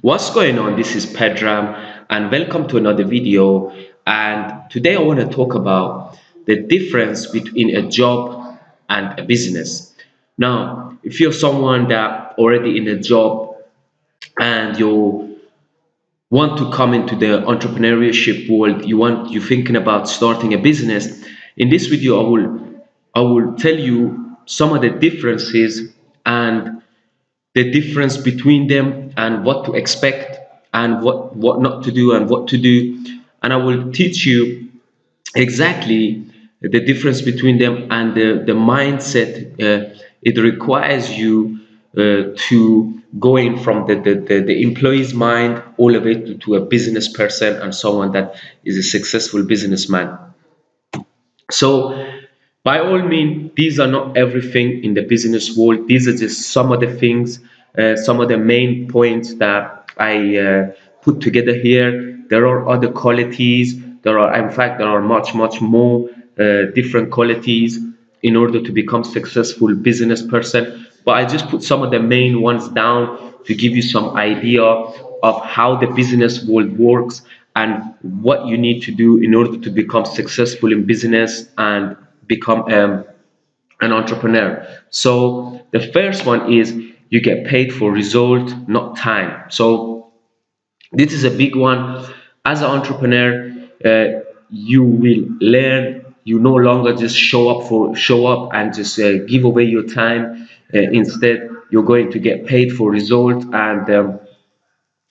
What's going on? This is Pedram, and welcome to another video. And today I want to talk about the difference between a job and a business. Now, if you're someone that already in a job and you want to come into the entrepreneurship world, you're thinking about starting a business. In this video, I will tell you some of the differences and the difference between them and what to expect and what not to do and what to do. And I will teach you exactly the difference between them and the mindset it requires you to going from the employee's mind all the way to a business person and someone that is a successful businessman. So, by all means, these are not everything in the business world. These are just some of the things, some of the main points that I put together here. There are other qualities. In fact, there are much more different qualities in order to become successful business person. But I just put some of the main ones down to give you some idea of how the business world works and what you need to do in order to become successful in business and become an entrepreneur. So the first one is you get paid for result, not time. So this is a big one. As an entrepreneur, you will learn. You no longer just show up and just give away your time. Instead, you're going to get paid for result, and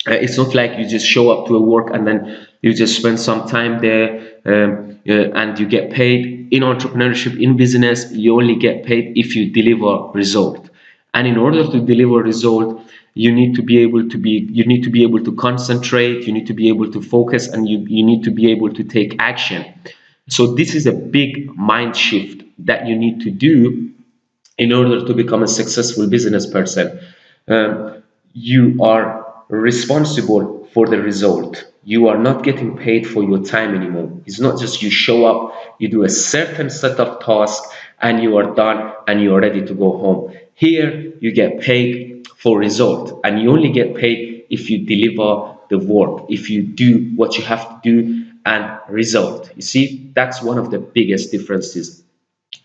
it's not like you just show up to a work and then you just spend some time there and you get paid. In entrepreneurship, in business, you only get paid if you deliver result. And in order to deliver result, you need to be able to concentrate, you need to be able to focus, and you need to be able to take action. So this is a big mind shift that you need to do in order to become a successful business person. You are responsible for the result. You are not getting paid for your time anymore. It's not just you show up, you do a certain set of tasks, and you are done and you are ready to go home. Here, you get paid for result, and you only get paid if you deliver the work, if you do what you have to do and result. You see, that's one of the biggest differences.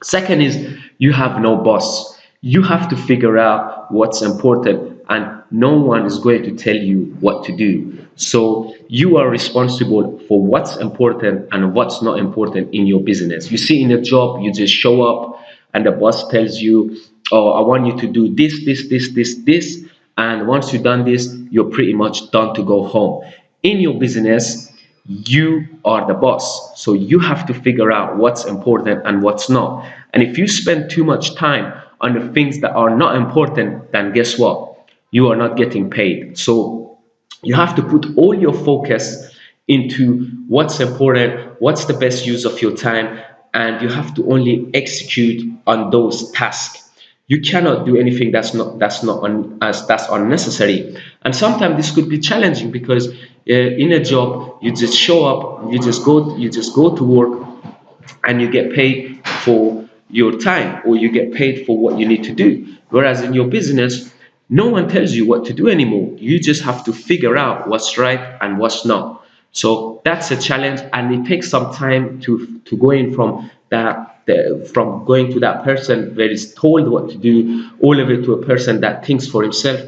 Second is you have no boss. You have to figure out what's important, and no one is going to tell you what to do. So you are responsible for what's important and what's not important in your business. You see, in a job, you just show up, and the boss tells you, "Oh, I want you to do this," and once you've done this, you're pretty much done to go home. In your business, you are the boss. So you have to figure out what's important and what's not. And if you spend too much time on the things that are not important, then guess what? You are not getting paid. So you have to put all your focus into what's important, what's the best use of your time, and you have to only execute on those tasks. You cannot do anything that's unnecessary. And sometimes this could be challenging because in a job you just show up, you just go to work, and you get paid for your time, or you get paid for what you need to do. Whereas in your business, no one tells you what to do anymore. You just have to figure out what's right and what's not. So that's a challenge, and it takes some time to go in from from going to that person that is told what to do all the way to a person that thinks for himself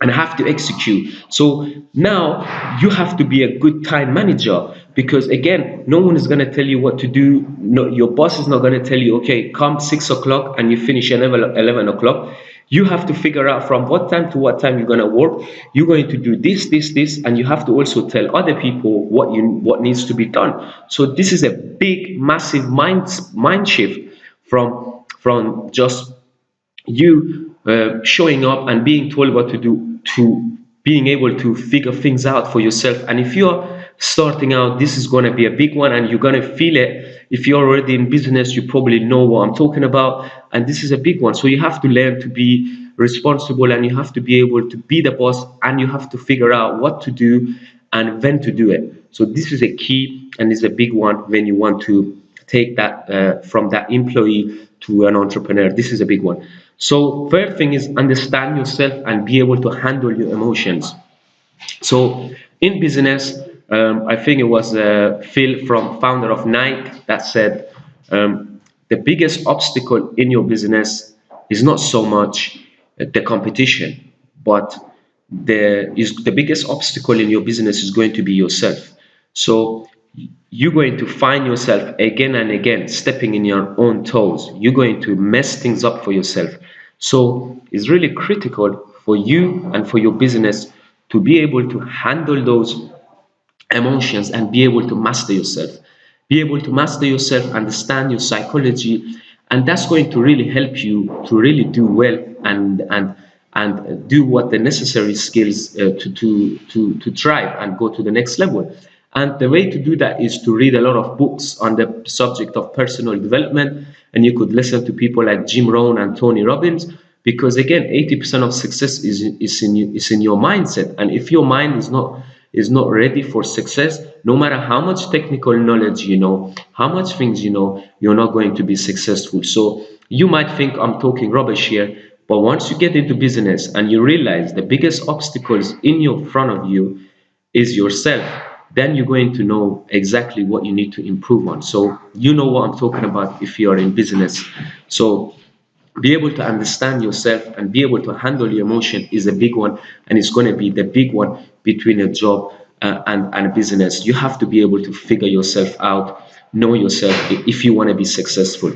and have to execute. So now you have to be a good time manager, because again, no one is going to tell you what to do. No, your boss is not going to tell you, okay, come 6 o'clock and you finish at 11 o'clock. You have to figure out from what time to what time you're going to work. You're going to do this, and you have to also tell other people what needs to be done. So this is a big, massive mind shift from just you showing up and being told what to do to being able to figure things out for yourself. And if you're starting out, this is going to be a big one, and you're going to feel it. If you're already in business, you probably know what I'm talking about, and this is a big one. So you have to learn to be responsible, and you have to be able to be the boss, and you have to figure out what to do and when to do it. So this is a key, and is a big one when you want to take that from that employee to an entrepreneur. This is a big one. So third thing is understand yourself and be able to handle your emotions. So in business, I think it was Phil, from founder of Nike, that said, the biggest obstacle in your business is not so much the competition, but the biggest obstacle in your business is going to be yourself. So you're going to find yourself again and again stepping in your own toes. You're going to mess things up for yourself. So it's really critical for you and for your business to be able to handle those emotions and be able to master yourself. Be able to master yourself, understand your psychology, and that's going to really help you to really do well and do what the necessary skills to thrive and go to the next level. And the way to do that is to read a lot of books on the subject of personal development, and you could listen to people like Jim Rohn and Tony Robbins, because again, 80% of success is in your mindset. And if your mind is not ready for success, no matter how much technical knowledge you know, how much things you know, you're not going to be successful. So you might think I'm talking rubbish here, but once you get into business and you realize the biggest obstacles in your front of you is yourself, then you're going to know exactly what you need to improve on. So you know what I'm talking about if you're in business. So be able to understand yourself and be able to handle your emotion is a big one, and it's going to be the big one between a job and a business. You have to be able to figure yourself out, know yourself if you want to be successful.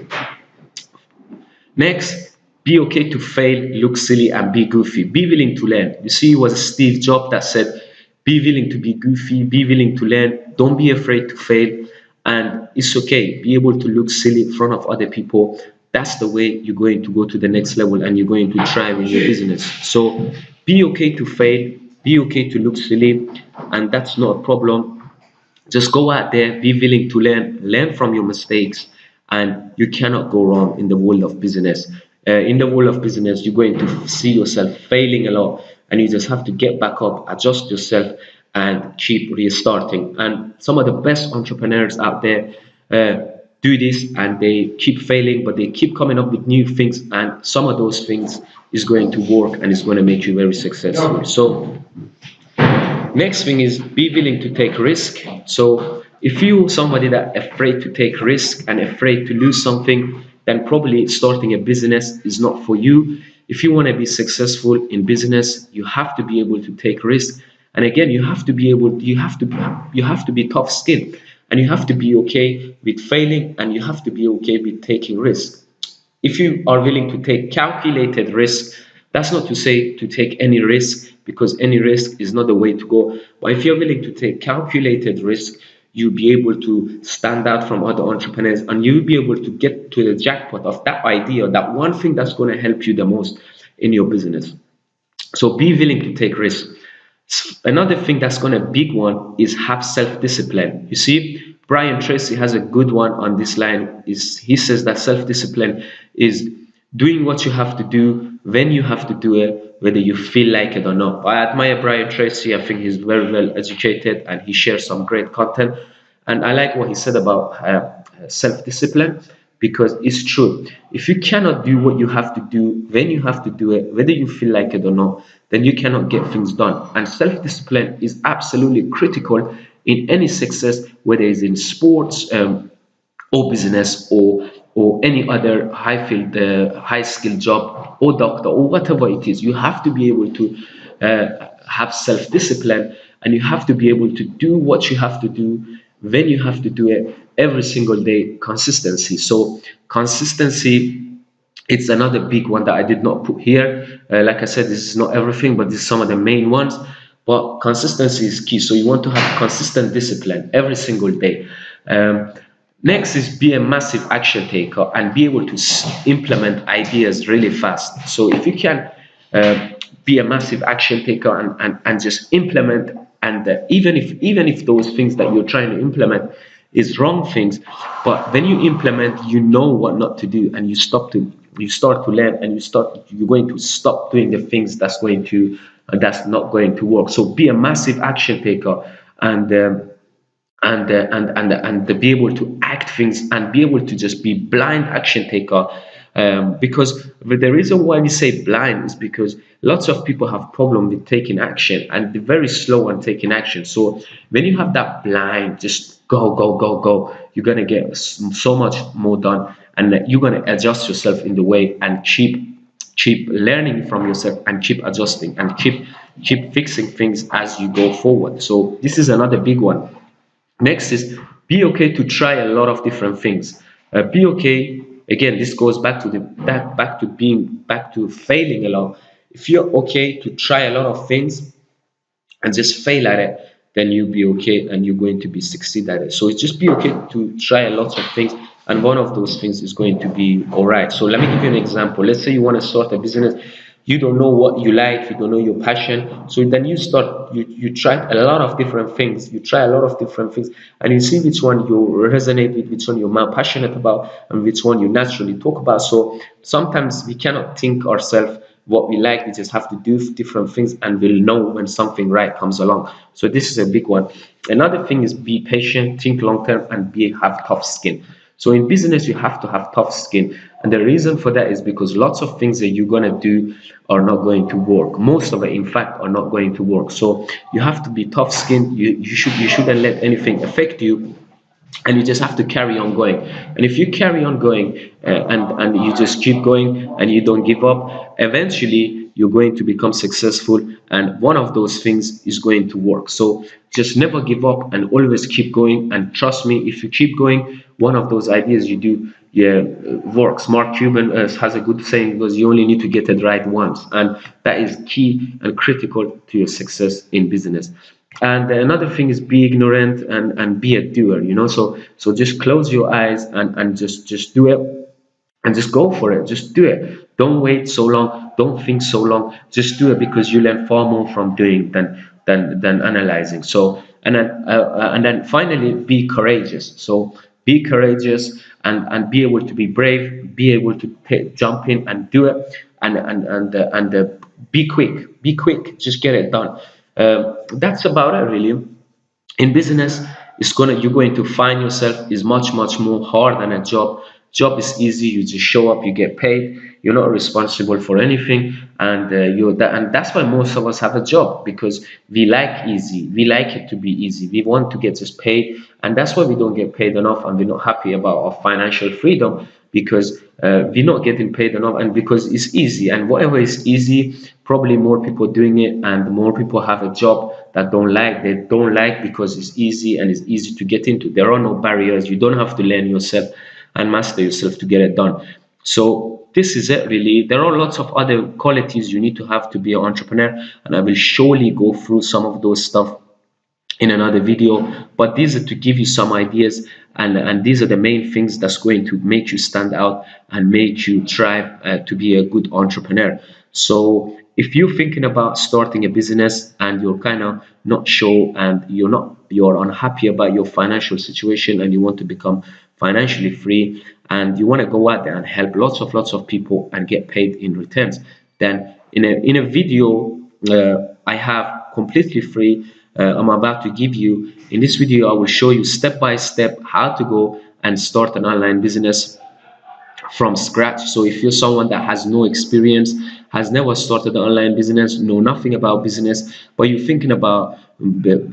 Next, be okay to fail, look silly, and be goofy. Be willing to learn. You see, it was Steve Jobs that said, be willing to be goofy, be willing to learn, don't be afraid to fail, and it's okay. Be able to look silly in front of other people. That's the way you're going to go to the next level and you're going to thrive in your business. So be okay to fail, be okay to look silly, and that's not a problem. Just go out there, be willing to learn from your mistakes, and you cannot go wrong in the world of business. In the world of business, you're going to see yourself failing a lot, and you just have to get back up, adjust yourself, and keep restarting. And some of the best entrepreneurs out there do this, and they keep failing, but they keep coming up with new things, and some of those things is going to work and it's going to make you very successful. So next thing is be willing to take risk. So if you somebody that afraid to take risk and afraid to lose something, then probably starting a business is not for you. If you want to be successful in business, you have to be able to take risk. And again, you have to be tough skinned, and you have to be okay with failing, and you have to be okay with taking risk. If you are willing to take calculated risk, that's not to say to take any risk, because any risk is not the way to go. But if you're willing to take calculated risk, you'll be able to stand out from other entrepreneurs, and you'll be able to get to the jackpot of that idea, that one thing that's going to help you the most in your business. So be willing to take risks. Another thing that's going to big one is have self-discipline. You see, Brian Tracy has a good one on this line. Is he says that self-discipline is doing what you have to do when you have to do it, whether you feel like it or not. I admire Brian Tracy. I think he's very well educated and he shares some great content. And I like what he said about self-discipline, because it's true. If you cannot do what you have to do when you have to do it, whether you feel like it or not, then you cannot get things done. And self-discipline is absolutely critical in any success, whether it's in sports or business or any other high field, high skill job or doctor or whatever it is. You have to be able to have self-discipline, and you have to be able to do what you have to do when you have to do it every single day. Consistency. So consistency, it's another big one that I did not put here. Like I said, this is not everything, but this is some of the main ones. But consistency is key. So you want to have consistent discipline every single day. Next is be a massive action taker and be able to implement ideas really fast. So if you can be a massive action taker and just implement, and even if those things that you're trying to implement is wrong things, but when you implement, you know what not to do, and you start to learn, and you're going to stop doing the things that's not going to work. So be a massive action taker, and and be able to act things and be able to just be blind action taker Because the reason why we say blind is because lots of people have problem with taking action, and they're very slow on taking action. So when you have that blind, just go, go, go, go, you're gonna get so much more done, and you're gonna adjust yourself in the way and keep learning from yourself and keep adjusting and keep fixing things as you go forward. So this is another big one. Next is be okay to try a lot of different things. Be okay. Again, this goes back to back to failing a lot. If you're okay to try a lot of things and just fail at it, then you'll be okay and you're going to be succeed at it. So just be okay to try a lot of things, and one of those things is going to be all right. So let me give you an example. Let's say you want to start a business, you don't know what you like, you don't know your passion. So then you try a lot of different things, and you see which one you resonate with, which one you're more passionate about, and which one you naturally talk about. So sometimes we cannot think ourselves what we like. We just have to do different things, and we'll know when something right comes along. So this is a big one. Another thing is be patient, think long term, and have tough skin. So in business, you have to have tough skin, and the reason for that is because lots of things that you're gonna do are not going to work. Most of it, in fact, are not going to work. So you have to be tough skin. You shouldn't let anything affect you, and you just have to carry on going. And if you carry on going, and you just keep going and you don't give up, eventually you're going to become successful, and one of those things is going to work. So just never give up and always keep going, and trust me, if you keep going, one of those ideas you do, yeah, works. Mark Cuban has a good saying, because you only need to get it right once, and that is key and critical to your success in business. And another thing is be ignorant and be a doer, so just close your eyes and just do it, and just go for it. Just do it. Don't wait so long. Don't think so long. Just do it, because you learn far more from doing than analyzing. So and then finally, be courageous. So be courageous and be able to be brave. Be able to jump in and do it, and be quick. Be quick. Just get it done. That's about it, really. In business, you're going to find yourself is much more hard than a job is easy. You just show up, you get paid, you're not responsible for anything, and and that's why most of us have a job, because we like easy, we like it to be easy, we want to get just paid, and that's why we don't get paid enough, and we're not happy about our financial freedom, because we're not getting paid enough, and because it's easy, and whatever is easy, probably more people doing it, and more people have a job that they don't like, because it's easy and it's easy to get into. There are no barriers. You don't have to learn yourself and master yourself to get it done. So this is it, really. There are lots of other qualities you need to have to be an entrepreneur, and I will surely go through some of those stuff in another video, but these are to give you some ideas, and these are the main things that's going to make you stand out and make you thrive, to be a good entrepreneur. So if you're thinking about starting a business and you're kind of not sure, and you're unhappy about your financial situation, and you want to become financially free, and you want to go out there and help lots of people and get paid in returns, then in a video, I have completely free, I'm about to give you. In this video, I will show you step by step how to go and start an online business from scratch. So if you're someone that has no experience, has never started an online business, know nothing about business, but you're thinking about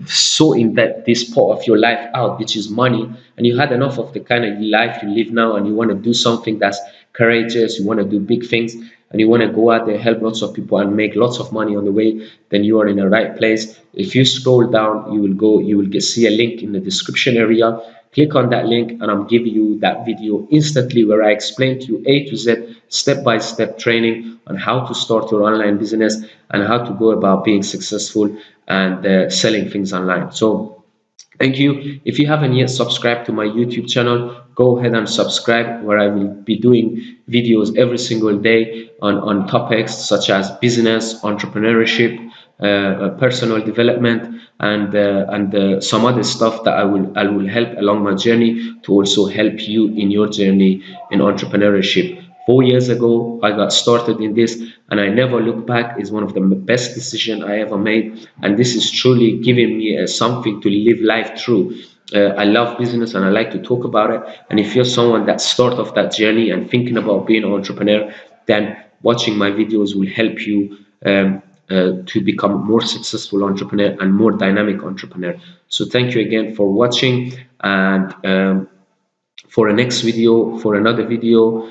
sorting this part of your life out, which is money, and you had enough of the kind of life you live now, and you want to do something that's courageous, you want to do big things, and you want to go out there, help lots of people, and make lots of money on the way, then you are in the right place. If you scroll down, you will see a link in the description area. Click on that link, and I'm giving you that video instantly, where I explain to you A to Z, step by step training on how to start your online business and how to go about being successful and selling things online. So thank you. If you haven't yet subscribed to my YouTube channel, go ahead and subscribe, where I will be doing videos every single day on topics such as business, entrepreneurship, personal development, and some other stuff that I will help along my journey to also help you in your journey in entrepreneurship. 4 years ago, I got started in this, and I never look back. It's one of the best decisions I ever made, and this is truly giving me something to live life through. I love business and I like to talk about it. And if you're someone that's start of that journey and thinking about being an entrepreneur, then watching my videos will help you to become a more successful entrepreneur and more dynamic entrepreneur. So thank you again for watching, and for the next video, for another video,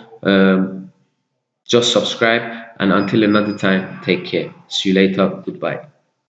just subscribe, and until another time, take care. See you later. Goodbye.